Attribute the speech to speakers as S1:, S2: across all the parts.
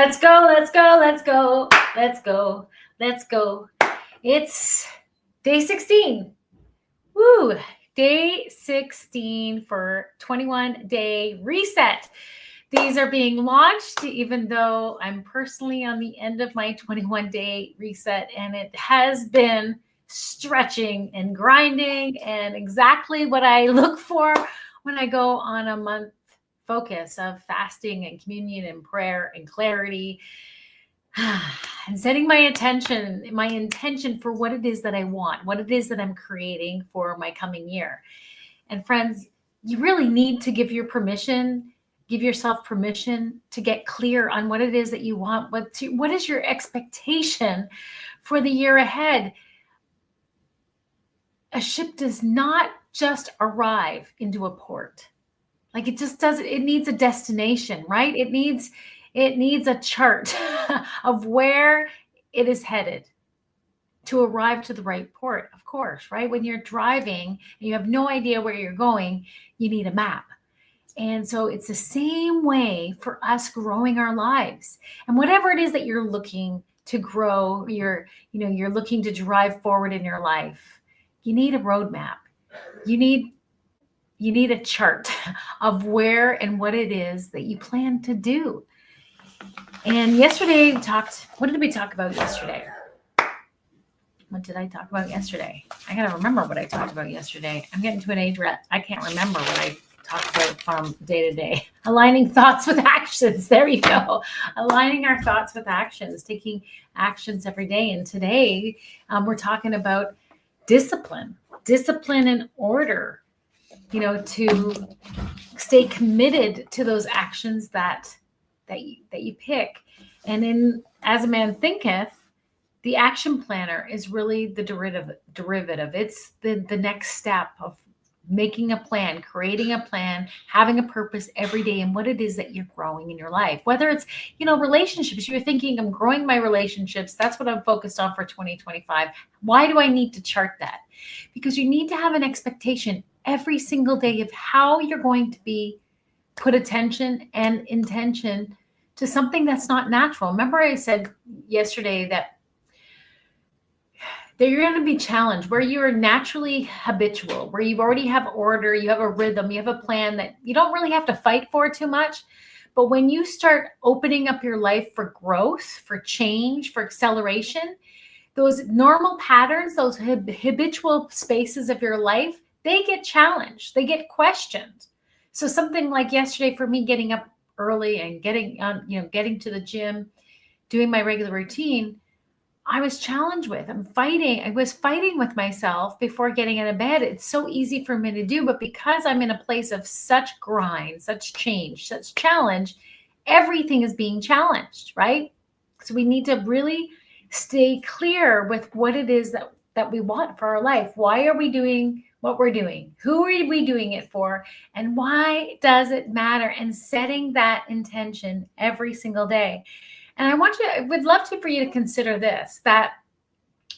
S1: Let's go, let's go, let's go, let's go, let's go. It's day 16. Woo! Day 16 for 21-day reset. These are being launched even though I'm personally on the end of my 21-day reset, and it has been stretching and grinding and exactly what I look for when I go on a month focus of fasting and communion and prayer and clarity and setting my intention for what it is that I want, what it is that I'm creating for my coming year. And friends, you really need to give yourself permission to get clear on what it is that you want. What is your expectation for the year ahead? A ship does not just arrive into a port. Like it just doesn't, it needs a destination, right? It needs a chart of where it is headed to arrive to the right port, of course, right? When you're driving and you have no idea where you're going, you need a map. And so it's the same way for us growing our lives. And whatever it is that you're looking to grow, you're looking to drive forward in your life, you need a roadmap. You need a chart of where and what it is that you plan to do. And yesterday what did we talk about yesterday? What did I talk about yesterday? I got to remember what I talked about yesterday. I'm getting to an age where I can't remember what I talked about from day to day. Aligning thoughts with actions. There you go. Aligning our thoughts with actions, taking actions every day. And today we're talking about discipline and order, to stay committed to those actions that you pick. And as a man thinketh, the action planner is really the derivative. It's the next step of making a plan, creating a plan, having a purpose every day, and what it is that you're growing in your life. Whether it's, relationships, you're thinking, I'm growing my relationships. That's what I'm focused on for 2025. Why do I need to chart that? Because you need to have an expectation every single day of how you're going to put attention and intention to something that's not natural. Remember I said yesterday that you're going to be challenged where you are naturally habitual, where you already have order, you have a rhythm, you have a plan that you don't really have to fight for too much. But when you start opening up your life for growth, for change, for acceleration, those normal patterns, those habitual spaces of your life, they get challenged, they get questioned. So something like yesterday for me, getting up early and getting to the gym, doing my regular routine, I was challenged with. I was fighting with myself before getting out of bed. It's so easy for me to do, but because I'm in a place of such grind, such change, such challenge, everything is being challenged, right? So we need to really stay clear with what it is that we want for our life. Why are we doing what we're doing? Who are we doing it for? And why does it matter? And setting that intention every single day. And I would love for you to consider this, that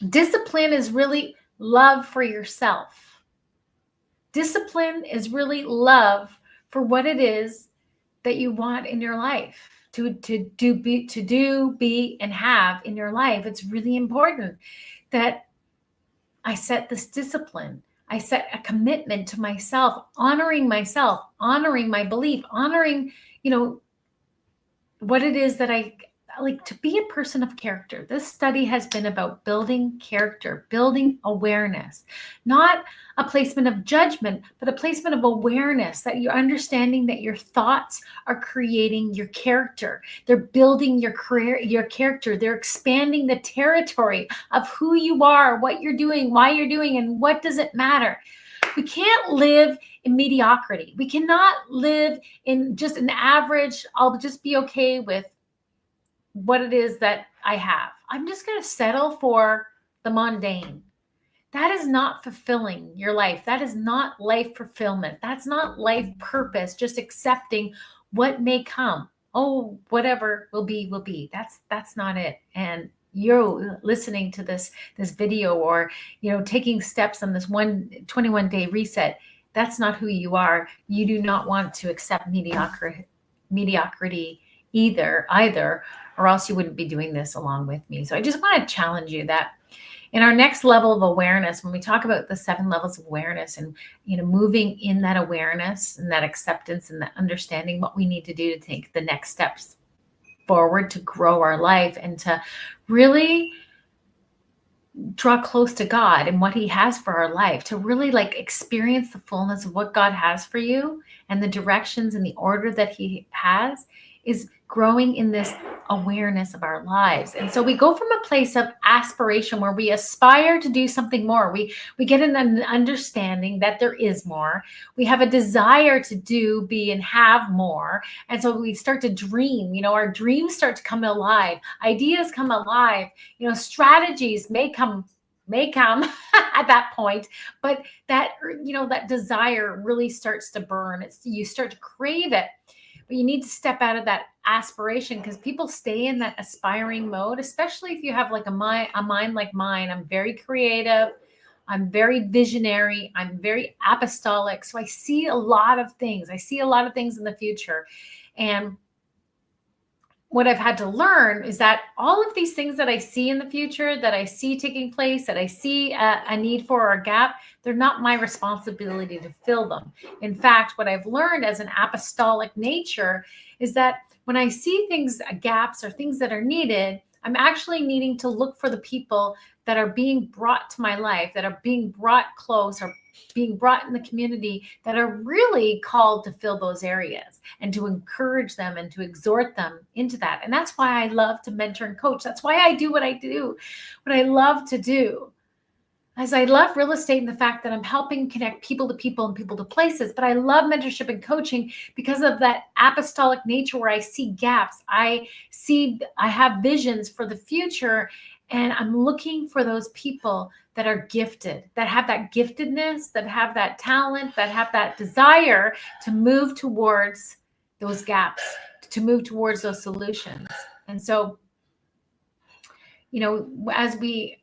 S1: discipline is really love for yourself. Discipline is really love for what it is that you want in your life, to do, be, and have in your life. It's really important that I set this discipline. I set a commitment to myself, honoring my belief, honoring, what it is that I like to be a person of character. This study has been about building character, building awareness, not a placement of judgment, but a placement of awareness, that you're understanding that your thoughts are creating your character. They're building your character. They're expanding the territory of who you are, what you're doing, why you're doing, and what does it matter. We can't live in mediocrity. We cannot live in just an average, I'll just be okay with what it is that I have. I'm just going to settle for the mundane. That is not fulfilling your life. That is not life fulfillment. That's not life purpose. Just accepting what may come. Oh, whatever will be, will be. That's not it. And you're listening to this video, or taking steps on this 21-day reset. That's not who you are. You do not want to accept mediocrity either, or else you wouldn't be doing this along with me. So I just want to challenge you that in our next level of awareness, when we talk about the 7 levels of awareness and, moving in that awareness and that acceptance and that understanding what we need to do to take the next steps forward to grow our life and to really draw close to God and what he has for our life, to really experience the fullness of what God has for you and the directions and the order that he has, is growing in this awareness of our lives. And so we go from a place of aspiration where we aspire to do something more. We get an understanding that there is more. We have a desire to do, be, and have more. And so we start to dream, our dreams start to come alive. Ideas come alive, strategies may come at that point, but that, that desire really starts to burn. You start to crave it. But you need to step out of that aspiration, because people stay in that aspiring mode, especially if you have a mind like mine. I'm very creative. I'm very visionary. I'm very apostolic. So I see a lot of things. I see a lot of things in the future. And what I've had to learn is that all of these things that I see in the future, that I see taking place, that I see a need for or a gap, they're not my responsibility to fill them. In fact, what I've learned as an apostolic nature is that when I see things, gaps or things that are needed, I'm actually needing to look for the people that are being brought to my life, that are being brought close or being brought in the community, that are really called to fill those areas and to encourage them and to exhort them into that. And that's why I love to mentor and coach. That's why I do what I do, what I love to do. As I love real estate and the fact that I'm helping connect people to people and people to places, but I love mentorship and coaching because of that apostolic nature where I see gaps. I have visions for the future, and I'm looking for those people that are gifted, that have that giftedness, that have that talent, that have that desire to move towards those gaps, to move towards those solutions. And so, as we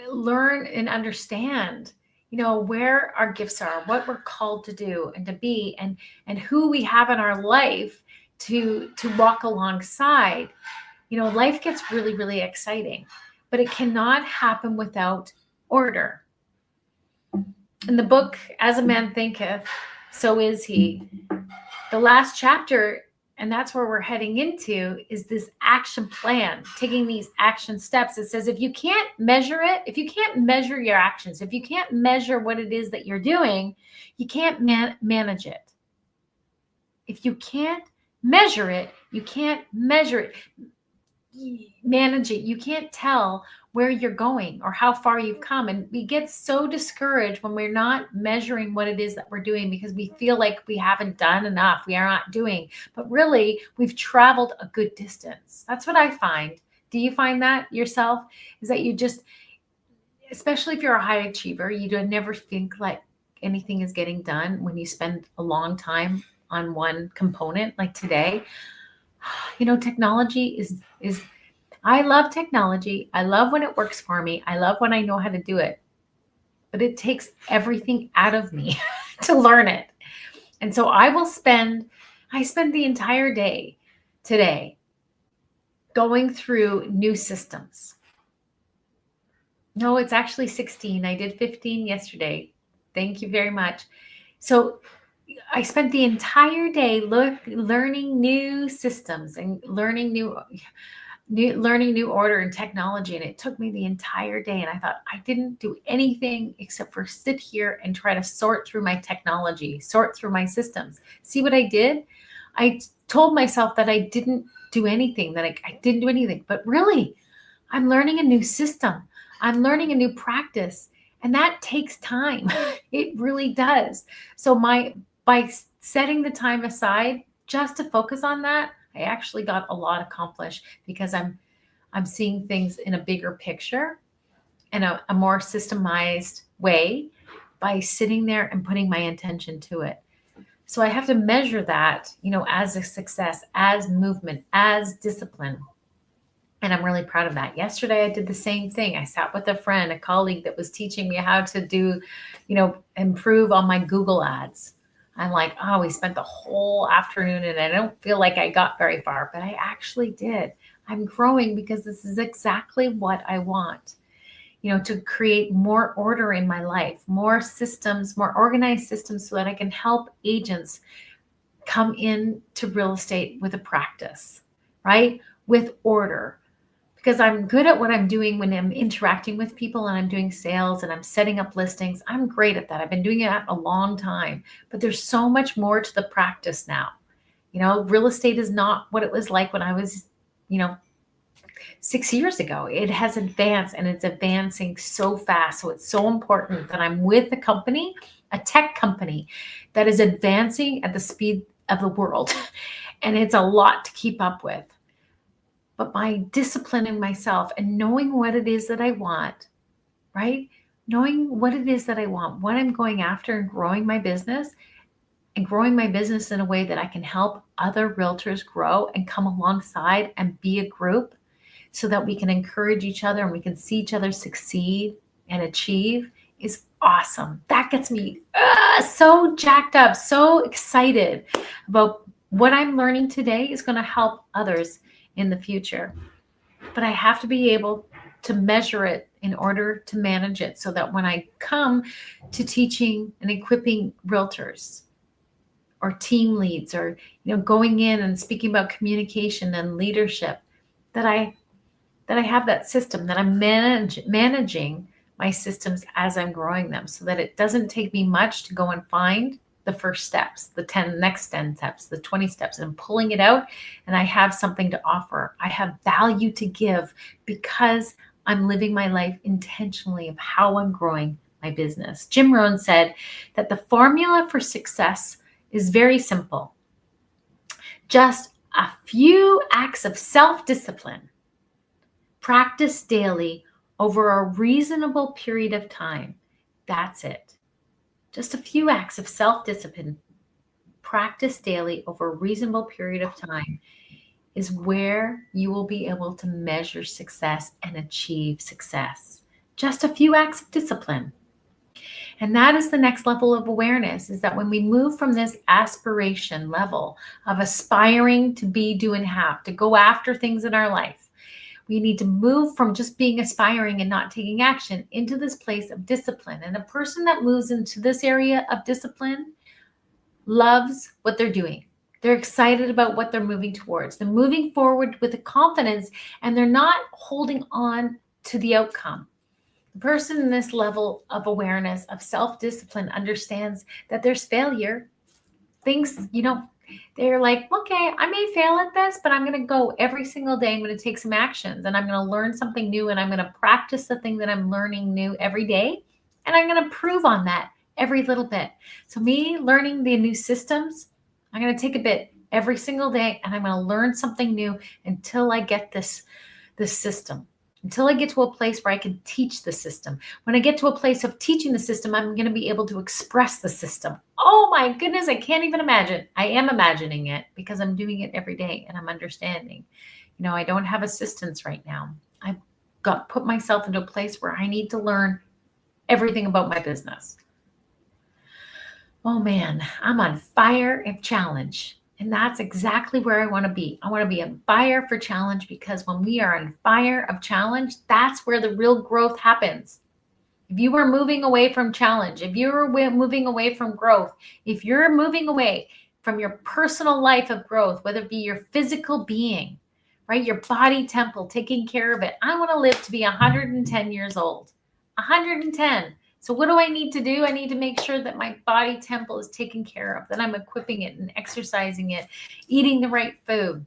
S1: learn and understand, where our gifts are, what we're called to do and to be, and who we have in our life to walk alongside, life gets really, really exciting. But it cannot happen without order. In the book, As a Man Thinketh, So Is He, the last chapter, and that's where we're heading into, is this action plan, taking these action steps. It says, if you can't measure it, if you can't measure your actions, if you can't measure what it is that you're doing, you can't manage it. If you can't measure it, you can't manage it. You can't tell where you're going or how far you've come. And we get so discouraged when we're not measuring what it is that we're doing, because we feel like we haven't done enough, we are not doing. But really, we've traveled a good distance. That's what I find. Do you find that yourself? Is that you just, especially if you're a high achiever, you don't never think like anything is getting done when you spend a long time on one component, like today. Technology is I love technology. I love when it works for me. I love when I know how to do it. But it takes everything out of me to learn it. And so I spend the entire day today going through new systems. No, it's actually 16. I did 15 yesterday. Thank you very much. So I spent the entire day learning new systems and learning new order and technology. And it took me the entire day. And I thought, I didn't do anything except for sit here and try to sort through my technology, sort through my systems. See what I did? I told myself that I didn't do anything, that I didn't do anything. But really, I'm learning a new system. I'm learning a new practice. And that takes time. It really does. So by setting the time aside just to focus on that, I actually got a lot accomplished, because I'm seeing things in a bigger picture and a more systemized way by sitting there and putting my intention to it. So I have to measure that, as a success, as movement, as discipline. And I'm really proud of that. Yesterday, I did the same thing. I sat with a friend, a colleague that was teaching me how to do, improve on my Google ads. I'm like, oh, we spent the whole afternoon and I don't feel like I got very far, but I actually did. I'm growing because this is exactly what I want, to create more order in my life, more systems, more organized systems so that I can help agents come into real estate with a practice, right? With order. Because I'm good at what I'm doing when I'm interacting with people and I'm doing sales and I'm setting up listings. I'm great at that. I've been doing it a long time, but there's so much more to the practice now. Real estate is not what it was like when I was, you know, 6 years ago. It has advanced and it's advancing so fast. So it's so important that I'm with a company, a tech company that is advancing at the speed of the world. And it's a lot to keep up with. But by disciplining myself and knowing what it is that I want, right? Knowing what it is that I want, what I'm going after, and growing my business in a way that I can help other realtors grow and come alongside and be a group so that we can encourage each other and we can see each other succeed and achieve is awesome. That gets me so jacked up, so excited about what I'm learning today is going to help others in the future. But I have to be able to measure it in order to manage it so that when I come to teaching and equipping realtors or team leads or going in and speaking about communication and leadership, that I have that system, that I'm managing my systems as I'm growing them so that it doesn't take me much to go and find the first steps, the next 10 steps, the 20 steps, and I'm pulling it out and I have something to offer. I have value to give because I'm living my life intentionally of how I'm growing my business. Jim Rohn said that the formula for success is very simple. Just a few acts of self-discipline practice daily over a reasonable period of time. That's it. Just a few acts of self-discipline practice daily over a reasonable period of time is where you will be able to measure success and achieve success. Just a few acts of discipline. And that is the next level of awareness, is that when we move from this aspiration level of aspiring to be, do, and have, to go after things in our life, we need to move from just being aspiring and not taking action into this place of discipline. And a person that moves into this area of discipline loves what they're doing. They're excited about what they're moving towards. They're moving forward with a confidence and they're not holding on to the outcome. The person in this level of awareness, of self-discipline, understands that there's failure. Things, they're like, okay, I may fail at this, but I'm going to go every single day. I'm going to take some actions and I'm going to learn something new and I'm going to practice the thing that I'm learning new every day. And I'm going to improve on that every little bit. So me learning the new systems, I'm going to take a bit every single day and I'm going to learn something new until I get this system. Until I get to a place where I can teach the system. When I get to a place of teaching the system, I'm going to be able to express the system. Oh my goodness, I can't even imagine. I am imagining it because I'm doing it every day and I'm understanding. I don't have assistants right now. I've put myself into a place where I need to learn everything about my business. Oh man, I'm on fire of challenge. And that's exactly where I want to be. I want to be on fire for challenge because when we are on fire of challenge, that's where the real growth happens. If you are moving away from challenge, if you're moving away from growth, if you're moving away from your personal life of growth, whether it be your physical being, right, your body temple, taking care of it. I want to live to be 110 years old, 110. So what do I need to do? I need to make sure that my body temple is taken care of, that I'm equipping it and exercising it, eating the right food,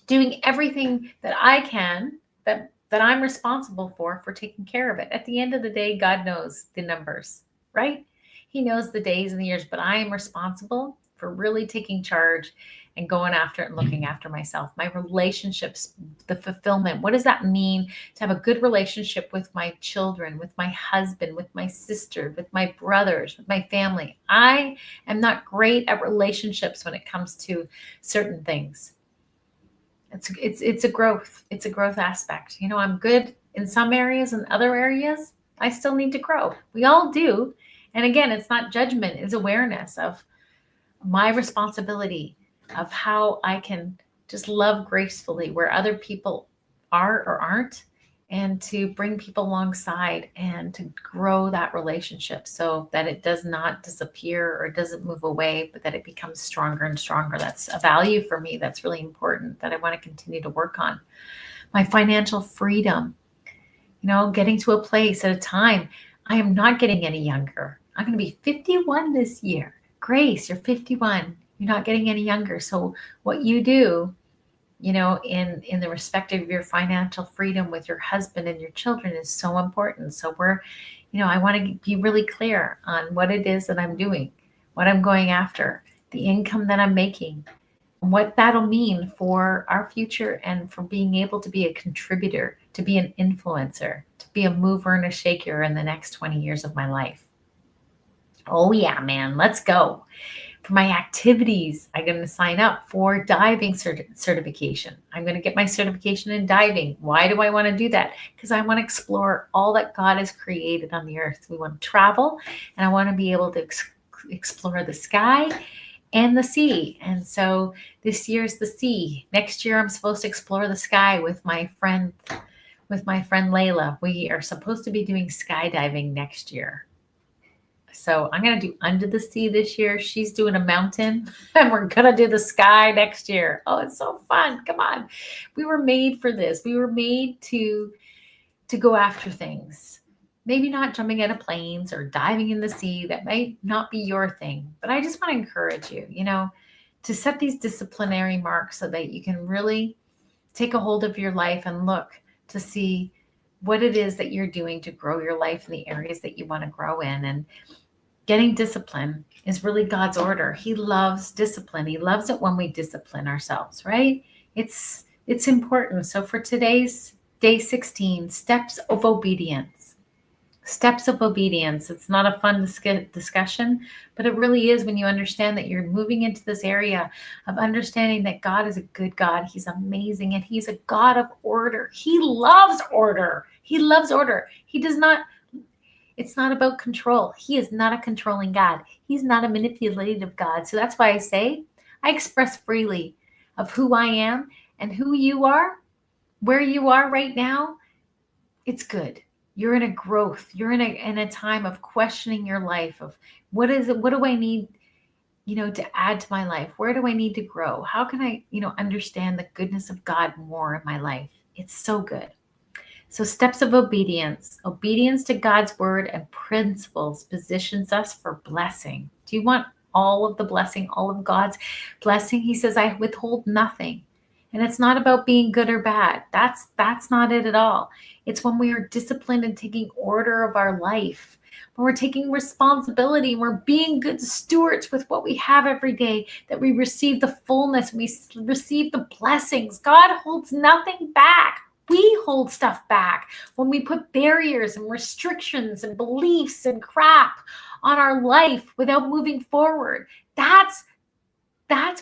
S1: doing everything that I can, that I'm responsible for taking care of it. At the end of the day, God knows the numbers, right? He knows the days and the years, but I am responsible for really taking charge and going after it and looking after myself. My relationships, the fulfillment. What does that mean to have a good relationship with my children, with my husband, with my sister, with my brothers, with my family? I am not great at relationships when it comes to certain things. It's a growth. It's a growth aspect. I'm good in some areas and other areas I still need to grow. We all do. And again, it's not judgment, it's awareness of my responsibility of how I can just love gracefully where other people are or aren't, and to bring people alongside and to grow that relationship so that it does not disappear or doesn't move away, but that it becomes stronger and stronger. That's a value for me that's really important that I want to continue to work on. My financial freedom, getting to a place at a time. I am not getting any younger. I'm going to be 51 this year. Grace, you're 51. You're not getting any younger. So what you do, in the respect of your financial freedom with your husband and your children is so important. So I want to be really clear on what it is that I'm doing, what I'm going after, the income that I'm making, what that'll mean for our future and for being able to be a contributor, to be an influencer, to be a mover and a shaker in the next 20 years of my life. Oh yeah, man, let's go. For my activities, I'm going to sign up for diving certification. I'm going to get my certification in diving. Why do I want to do that? Because I want to explore all that God has created on the earth. We want to travel, and I want to be able to explore the sky and the sea. And so this year's the sea. Next year, I'm supposed to explore the sky with my friend Layla. We are supposed to be doing skydiving next year. So I'm going to do under the sea this year. She's doing a mountain, and we're going to do the sky next year. Oh, it's so fun. Come on. We were made for this. We were made to go after things. Maybe not jumping out of planes or diving in the sea. That might not be your thing. But I just want to encourage you, to set these disciplinary marks so that you can really take a hold of your life and look to see what it is that you're doing to grow your life in the areas that you want to grow in. And getting discipline is really God's order. He loves discipline. He loves it when we discipline ourselves, right? It's important. So for today's day 16, steps of obedience. Steps of obedience. It's not a fun discussion, but it really is when you understand that you're moving into this area of understanding that God is a good God. He's amazing, and He's a God of order. He loves order. He loves order. It's not about control. He is not a controlling God. He's not a manipulative God. So that's why I say I express freely of who I am and who you are, where you are right now. It's good. You're in a growth. You're in a time of questioning your life of what is it? What do I need, to add to my life? Where do I need to grow? How can I, understand the goodness of God more in my life? It's so good. So steps of obedience. Obedience to God's word and principles positions us for blessing. Do you want all of the blessing, all of God's blessing? He says, I withhold nothing. And it's not about being good or bad. That's not it at all. It's when we are disciplined and taking order of our life, when we're taking responsibility, we're being good stewards with what we have every day, that we receive the fullness, we receive the blessings. God holds nothing back. We hold stuff back when we put barriers and restrictions and beliefs and crap on our life without moving forward. That's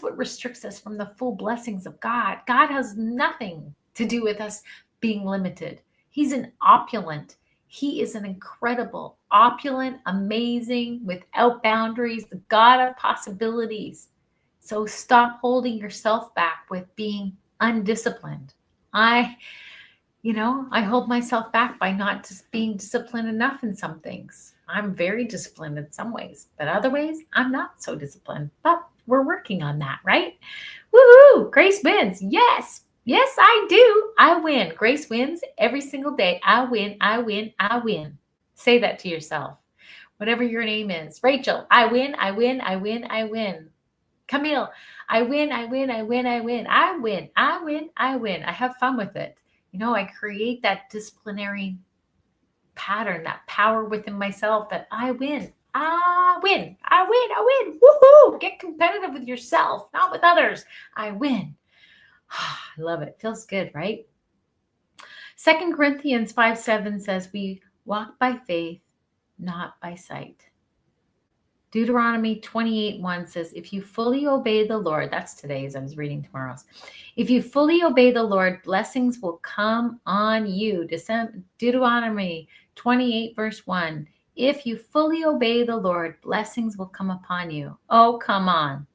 S1: what restricts us from the full blessings of God. God has nothing to do with us being limited. He's an opulent. He is an incredible, opulent, amazing, without boundaries, the God of possibilities. So stop holding yourself back with being undisciplined. I hold myself back by not just being disciplined enough in some things. I'm very disciplined in some ways, but other ways I'm not so disciplined. But we're working on that, right? Woohoo! Grace wins. Yes. Yes, I do. I win. Grace wins every single day. I win. I win. I win. Say that to yourself. Whatever your name is. Rachel, I win. I win. I win. I win. Camille, I win. I win. I win. I win. I win. I win. I win. I have fun with it. I create that disciplinary pattern, that power within myself that I win. I win. I win. I win. Woohoo! Get competitive with yourself, not with others. I win. I love it. Feels good, right? 2 Corinthians 5:7 says we walk by faith, not by sight. Deuteronomy 28:1 says, if you fully obey the Lord, that's today's, I was reading tomorrow's. If you fully obey the Lord, blessings will come on you. Deuteronomy 28:1. If you fully obey the Lord, blessings will come upon you. Oh, come on.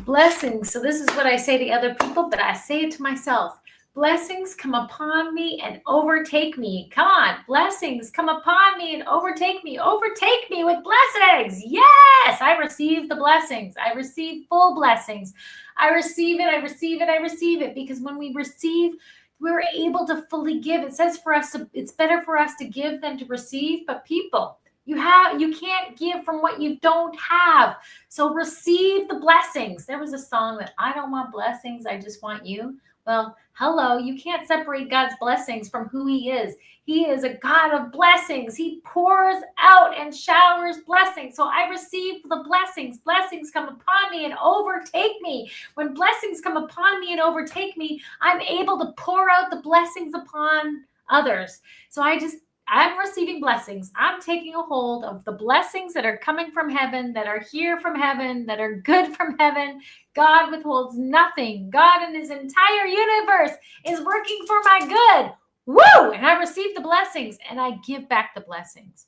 S1: Blessings. So this is what I say to other people, but I say it to myself. Blessings come upon me and overtake me. Come on. Blessings come upon me and overtake me. Overtake me with blessings. Yes, I receive the blessings. I receive full blessings. I receive it. I receive it. I receive it. Because when we receive, we're able to fully give. It says for us to, it's better for us to give than to receive. But people, you can't give from what you don't have. So receive the blessings. There was a song that I don't want blessings, I just want you. Well, hello, you can't separate God's blessings from who he is. He is a God of blessings. He pours out and showers blessings. So I receive the blessings. Blessings come upon me and overtake me. When blessings come upon me and overtake me, I'm able to pour out the blessings upon others. So I'm receiving blessings. I'm taking a hold of the blessings that are coming from heaven, that are here from heaven, that are good from heaven. God withholds nothing. God in his entire universe is working for my good. Woo! And I receive the blessings and I give back the blessings.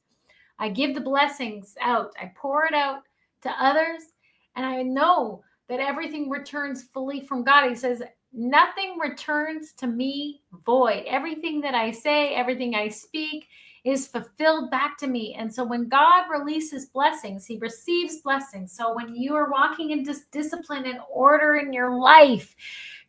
S1: I give the blessings out. I pour it out to others. And I know that everything returns fully from God. He says, nothing returns to me void. Everything that I say, everything I speak is fulfilled back to me. And so when God releases blessings, he receives blessings. So when you are walking in discipline and order in your life,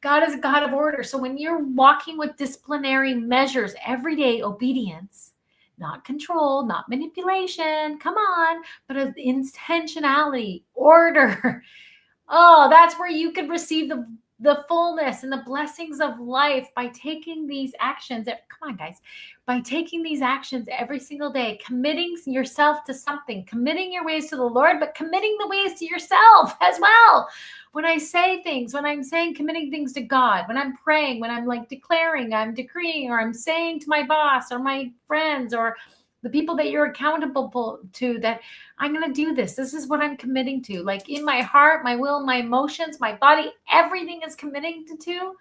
S1: God is a God of order. So when you're walking with disciplinary measures, everyday obedience, not control, not manipulation, come on, but intentionality, order. Oh, that's where you can receive the fullness and the blessings of life by taking these actions. Come on, guys. By taking these actions every single day, committing yourself to something, committing your ways to the Lord, but committing the ways to yourself as well. When I say things, when I'm saying committing things to God, when I'm praying, when I'm like declaring, I'm decreeing, or I'm saying to my boss or my friends or the people that you're accountable to, that I'm going to do this. This is what I'm committing to. Like in my heart, my will, my emotions, my body, everything is committing to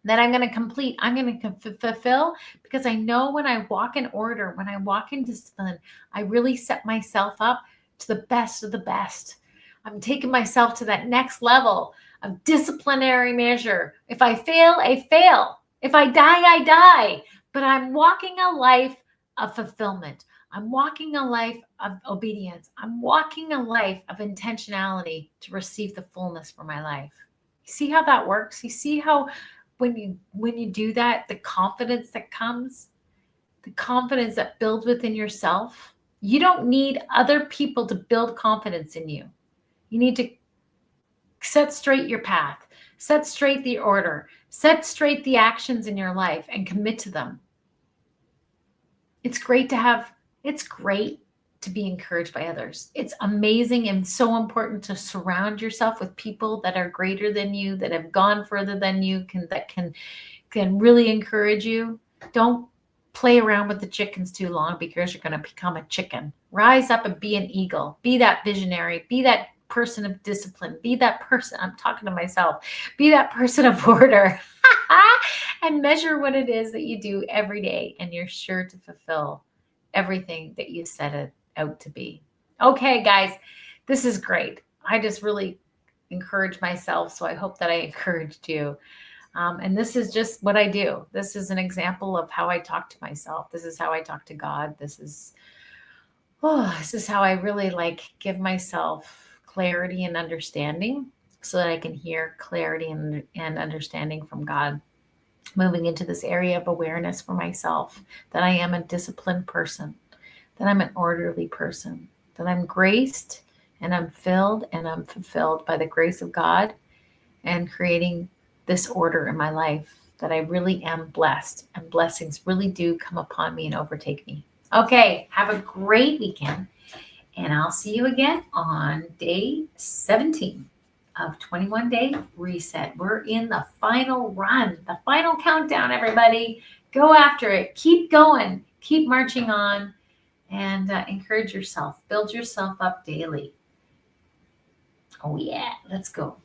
S1: that I'm going to complete. I'm going to fulfill, because I know when I walk in order, when I walk in discipline, I really set myself up to the best of the best. I'm taking myself to that next level of disciplinary measure. If I fail, I fail. If I die, I die. But I'm walking a life of fulfillment. I'm walking a life of obedience. I'm walking a life of intentionality to receive the fullness for my life. You see how that works? You see how when you do that, the confidence that comes, the confidence that builds within yourself. You don't need other people to build confidence in you. You need to set straight your path, set straight the order, set straight the actions in your life and commit to them. It's great to be encouraged by others. It's amazing and so important to surround yourself with people that are greater than you, that have gone further than you, that can really encourage you. Don't play around with the chickens too long, because you're going to become a chicken. Rise up and be an eagle. Be that visionary. Be that person of discipline. Be that person. I'm talking to myself. Be that person of order. And measure what it is that you do every day, and you're sure to fulfill everything that you set it out to be. Okay, guys, this is great. I just really encourage myself, so I hope that I encouraged you. And this is just what I do. This is an example of how I talk to myself. This is how I talk to God. This is how I really give myself clarity and understanding, so that I can hear clarity and understanding from God. Moving into this area of awareness for myself, that I am a disciplined person, that I'm an orderly person, that I'm graced and I'm filled and I'm fulfilled by the grace of God, and creating this order in my life, that I really am blessed, and blessings really do come upon me and overtake me. Okay, have a great weekend, and I'll see you again on day 17 of 21-day reset. We're in the final run, the final countdown, everybody. Go after it. Keep going. Keep marching on, and encourage yourself. Build yourself up daily. Oh, yeah. Let's go.